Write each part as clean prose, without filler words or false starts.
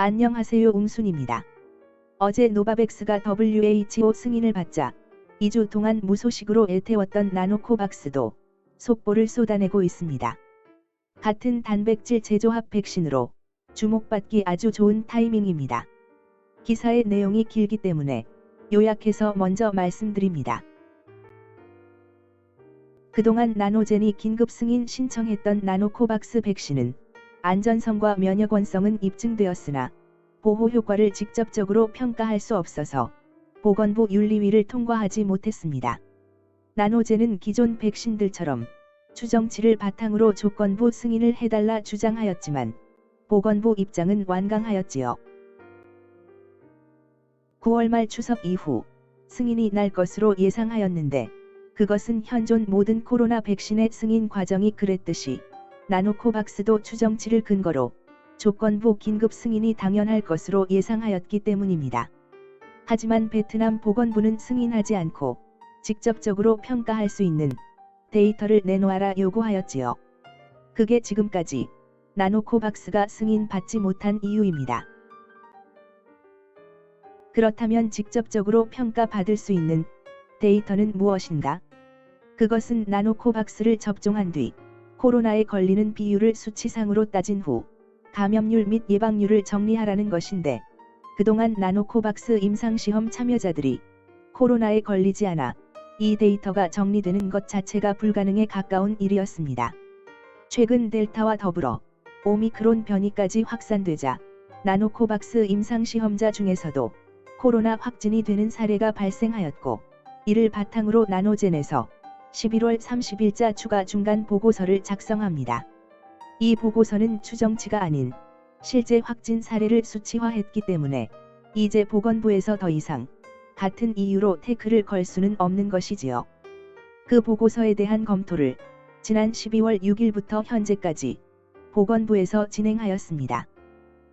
안녕하세요, 웅순입니다. 어제 노바백스가 WHO 승인을 받자 2주 동안 무소식으로 애태웠던 나노코박스도 속보를 쏟아내고 있습니다. 같은 단백질 제조합 백신으로 주목받기 아주 좋은 타이밍입니다. 기사의 내용이 길기 때문에 요약해서 먼저 말씀드립니다. 그동안 나노젠이 긴급 승인 신청했던 나노코박스 백신은 안전성과 면역원성은 입증되었으나 보호 효과를 직접적으로 평가할 수 없어서 보건부 윤리위를 통과하지 못했습니다. 나노젠은 기존 백신들처럼 추정치를 바탕으로 조건부 승인을 해달라 주장하였지만 보건부 입장은 완강하였지요. 9월 말 추석 이후 승인이 날 것으로 예상하였는데 그것은 현존 모든 코로나 백신의 승인 과정이 그랬듯이 나노코박스도 추정치를 근거로 조건부 긴급 승인이 당연할 것으로 예상하였기 때문입니다. 하지만 베트남 보건부는 승인하지 않고 직접적으로 평가할 수 있는 데이터를 내놓아라 요구하였지요. 그게 지금까지 나노코박스가 승인받지 못한 이유입니다. 그렇다면 직접적으로 평가받을 수 있는 데이터는 무엇인가? 그것은 나노코박스를 접종한 뒤 코로나에 걸리는 비율을 수치상으로 따진 후 감염률 및 예방률을 정리하라는 것인데 그동안 나노코박스 임상시험 참여자들이 코로나에 걸리지 않아 이 데이터가 정리되는 것 자체가 불가능에 가까운 일이었습니다. 최근 델타와 더불어 오미크론 변이까지 확산되자 나노코박스 임상시험자 중에서도 코로나 확진이 되는 사례가 발생하였고 이를 바탕으로 나노젠에서 11월 30일자 추가 중간 보고서를 작성합니다. 이 보고서는 추정치가 아닌 실제 확진 사례를 수치화했기 때문에 이제 보건부에서 더 이상 같은 이유로 태클을 걸 수는 없는 것이지요. 그 보고서에 대한 검토를 지난 12월 6일부터 현재까지 보건부에서 진행하였습니다.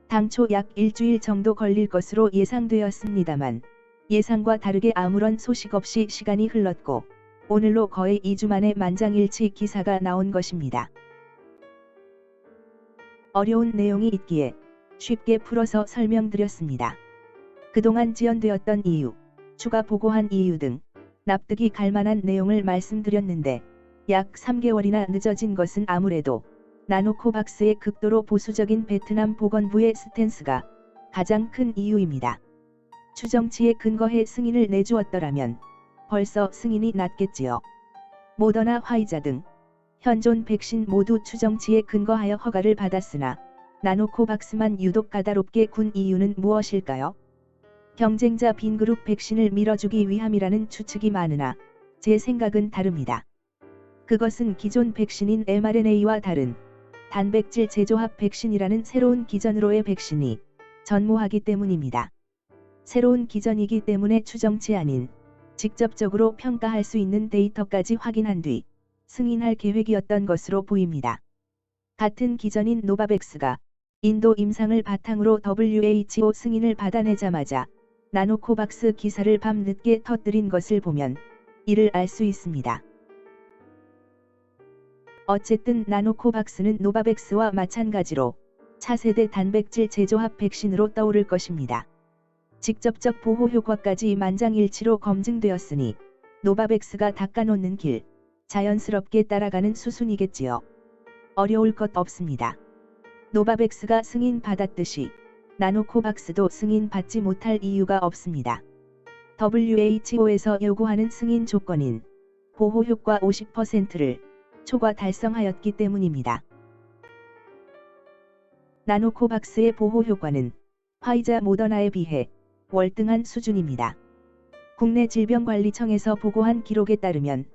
당초 약 일주일 정도 걸릴 것으로 예상되었습니다만 예상과 다르게 아무런 소식 없이 시간이 흘렀고 오늘로 거의 2주 만에 만장일치 기사가 나온 것입니다. 어려운 내용이 있기에 쉽게 풀어서 설명드렸습니다. 그동안 지연되었던 이유, 추가 보고한 이유 등 납득이 갈 만한 내용을 말씀드렸는데 약 3개월이나 늦어진 것은 아무래도 나노코박스의 극도로 보수적인 베트남 보건부의 스탠스가 가장 큰 이유입니다. 추정치에 근거해 승인을 내주었더라면 벌써 승인이 났겠지요. 모더나 화이자 등 현존 백신 모두 추정치에 근거하여 허가를 받았으나 나노코박스만 유독 까다롭게 군 이유는 무엇일까요? 경쟁자 빈그룹 백신을 밀어주기 위함이라는 추측이 많으나 제 생각은 다릅니다. 그것은 기존 백신인 mRNA와 다른 단백질 제조합 백신이라는 새로운 기전으로의 백신이 전무하기 때문입니다. 새로운 기전이기 때문에 추정치 아닌 직접적으로 평가할 수 있는 데이터까지 확인한 뒤 승인할 계획이었던 것으로 보입니다. 같은 기전인 노바백스가 인도 임상을 바탕으로 WHO 승인을 받아내자마자 나노코박스 기사를 밤늦게 터뜨린 것을 보면 이를 알 수 있습니다. 어쨌든 나노코박스는 노바백스와 마찬가지로 차세대 단백질 제조합 백신으로 떠오를 것입니다. 직접적 보호 효과까지 만장일치로 검증되었으니 노바백스가 닦아놓는 길, 자연스럽게 따라가는 수순이겠지요. 어려울 것 없습니다. 노바백스가 승인받았듯이 나노코박스도 승인받지 못할 이유가 없습니다. WHO에서 요구하는 승인 조건인 보호 효과 50%를 초과 달성하였기 때문입니다. 나노코박스의 보호 효과는 화이자 모더나에 비해 월등한 수준입니다. 국내 질병관리청에서 보고한 기록에 따르면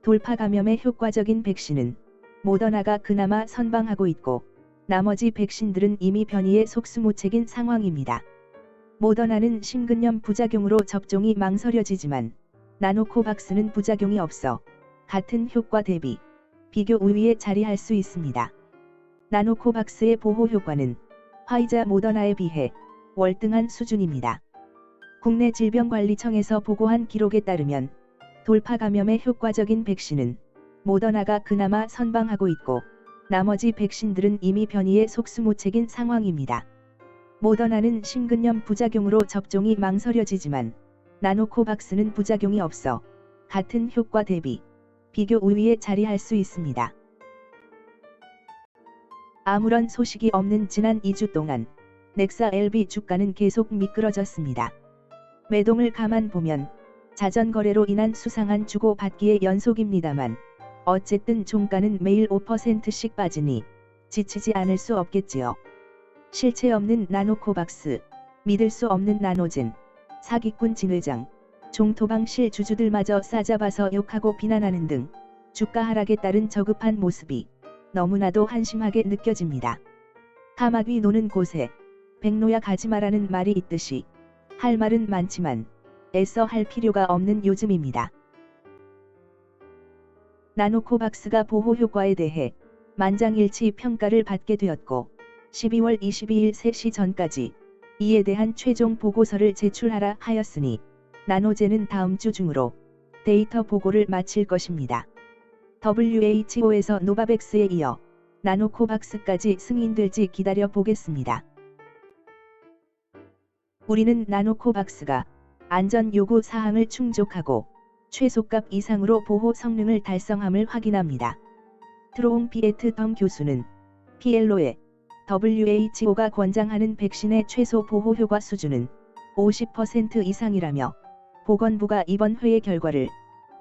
돌파 감염에 효과적인 백신은 모더나가 그나마 선방하고 있고 나머지 백신들은 이미 변이에 속수무책인 상황입니다. 모더나는 심근염 부작용으로 접종이 망설여지지만 나노코박스는 부작용이 없어 같은 효과 대비 비교 우위에 자리할 수 있습니다. 나노코박스의 보호 효과는 화이자 모더나에 비해 월등한 수준입니다. 국내 질병관리청에서 보고한 기록에 따르면 돌파 감염에 효과적인 백신은 모더나가 그나마 선방하고 있고 나머지 백신들은 이미 변이에 속수무책인 상황입니다. 모더나는 심근염 부작용으로 접종이 망설여지지만 나노코박스는 부작용이 없어 같은 효과 대비 비교 우위에 자리할 수 있습니다. 아무런 소식이 없는 지난 2주 동안 넥사 LB 주가는 계속 미끄러졌습니다. 매동을 가만 보면 자전거래로 인한 수상한 주고받기의 연속입니다만 어쨌든 종가는 매일 5%씩 빠지니 지치지 않을 수 없겠지요. 실체 없는 나노코박스, 믿을 수 없는 나노젠, 사기꾼 진회장, 종토방실 주주들마저 싸잡아서 욕하고 비난하는 등 주가 하락에 따른 저급한 모습이 너무나도 한심하게 느껴집니다. 까마귀 노는 곳에 백로야 가지마라는 말이 있듯이 할 말은 많지만 애써 할 필요가 없는 요즘입니다. 나노코박스가 보호 효과에 대해 만장일치 평가를 받게 되었고 12월 22일 3시 전까지 이에 대한 최종 보고서를 제출하라 하였으니 나노젠은 다음 주 중으로 데이터 보고를 마칠 것입니다. WHO에서 노바백스에 이어 나노코박스까지 승인될지 기다려 보겠습니다. 우리는 나노코박스가 안전 요구 사항을 충족하고 최소값 이상으로 보호 성능을 달성함을 확인합니다. 트로옹 피에트 덤 교수는 PLO에 WHO가 권장하는 백신의 최소 보호 효과 수준은 50% 이상이라며 보건부가 이번 회의 결과를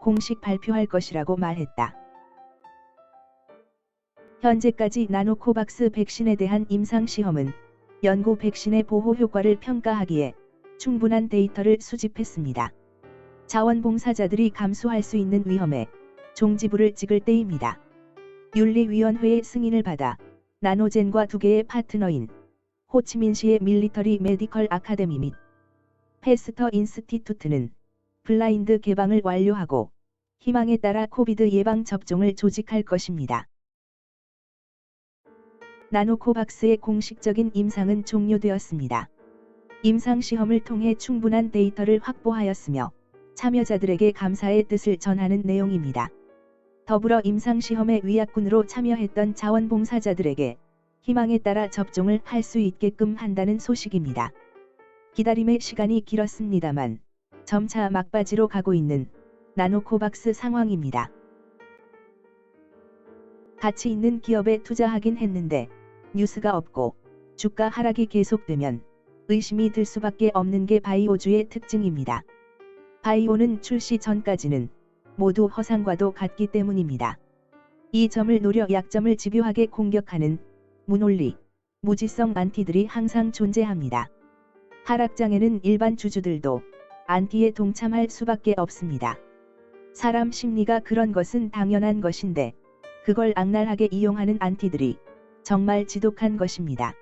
공식 발표할 것이라고 말했다. 현재까지 나노코박스 백신에 대한 임상시험은 연구 백신의 보호 효과를 평가하기에 충분한 데이터를 수집했습니다. 자원봉사자들이 감수할 수 있는 위험에 종지부를 찍을 때입니다. 윤리위원회의 승인을 받아 나노젠과 두 개의 파트너인 호치민시의 밀리터리 메디컬 아카데미 및 패스터 인스티투트는 블라인드 개방을 완료하고 희망에 따라 코비드 예방 접종을 조직할 것입니다. 나노코박스의 공식적인 임상은 종료되었습니다. 임상시험을 통해 충분한 데이터를 확보하였으며 참여자들에게 감사의 뜻을 전하는 내용입니다. 더불어 임상시험의 위약군으로 참여했던 자원봉사자들에게 희망에 따라 접종을 할 수 있게끔 한다는 소식입니다. 기다림의 시간이 길었습니다만 점차 막바지로 가고 있는 나노코박스 상황입니다. 가치 있는 기업에 투자하긴 했는데 뉴스가 없고 주가 하락이 계속되면 의심이 들 수밖에 없는 게 바이오주의 특징입니다. 바이오는 출시 전까지는 모두 허상과도 같기 때문입니다. 이 점을 노려 약점을 집요하게 공격하는 무논리, 무지성 안티들이 항상 존재합니다. 하락장에는 일반 주주들도 안티에 동참할 수밖에 없습니다. 사람 심리가 그런 것은 당연한 것인데 그걸 악랄하게 이용하는 안티들이 정말 지독한 것입니다.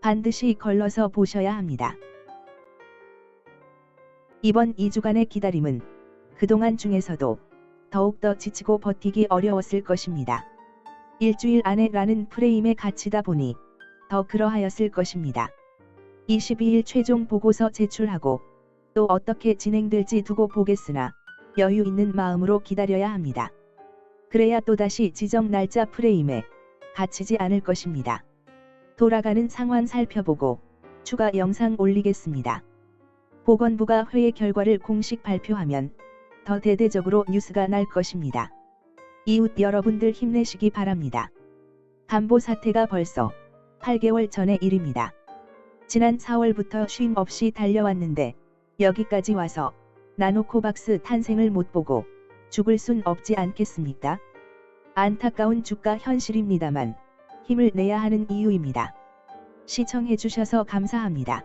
반드시 걸러서 보셔야 합니다. 이번 2주간의 기다림은 그동안 중에서도 더욱더 지치고 버티기 어려웠을 것입니다. 일주일 안에 라는 프레임에 갇히다 보니 더 그러하였을 것입니다. 22일 최종 보고서 제출하고 또 어떻게 진행될지 두고 보겠으나 여유 있는 마음으로 기다려야 합니다. 그래야 또다시 지정 날짜 프레임에 갇히지 않을 것입니다. 돌아가는 상황 살펴보고 추가 영상 올리겠습니다. 보건부가 회의 결과를 공식 발표하면 더 대대적으로 뉴스가 날 것입니다. 이웃 여러분들 힘내시기 바랍니다. 간보 사태가 벌써 8개월 전의 일입니다. 지난 4월부터 쉼 없이 달려왔는데 여기까지 와서 나노코박스 탄생을 못 보고 죽을 순 없지 않겠습니까? 안타까운 주가 현실입니다만 힘을 내야 하는 이유입니다. 시청해주셔서 감사합니다.